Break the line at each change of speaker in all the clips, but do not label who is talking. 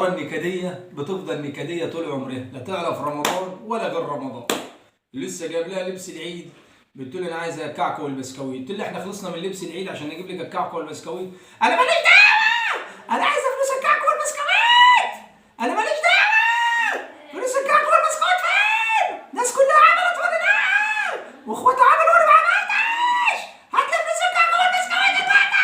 المرة النكدية بتفضل نكدية طول عمرها، لا تعرف رمضان ولا غير رمضان. لسه جايب لها لبس العيد، بتقول انا عايزه الكعكه والبسكويت. قلت لها احنا خلصنا من لبس العيد عشان نجيب لك الكعكه والبسكويت. انا ماليش دعوه، انا عايزه فلوس الكعكه والبسكويت، انا ماليش دعوه. فلوس الكعكه والبسكويت فين؟ الناس كلها عملت وانا لا، واخواتها عملوا وانا ما عملتش. هات لي فلوس الكعكه والبسكويت دلوقتي.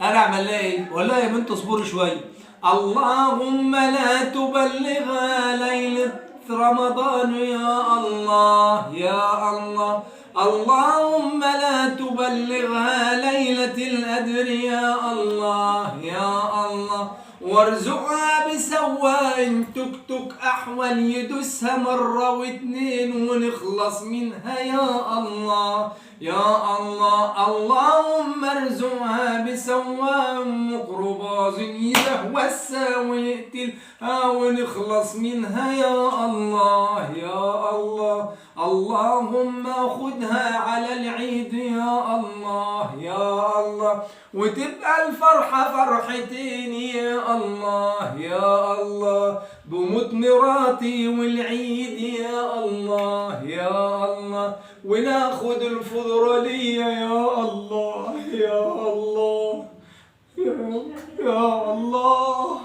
انا اعمل ايه؟ والله يا بنت اصبري شويه. اللهم لا تبلغها ليله رمضان يا الله يا الله. اللهم لا تبلغها ليلة القدر يا الله يا الله. وارزقها بسواق توك توك أحول يدوسها مرة واتنين ونخلص منها يا الله يا الله. اللهم ارزقها بسواق ميكروباص يهوسها ويقتلها ونخلص منها يا الله يا الله. اللهم خدها على العيد يا الله يا الله، وتبقى الفرحة فرحتين يا الله يا الله. بموت مراتي والعيد يا الله يا الله، وناخد الفضرالية يا الله يا الله يا الله.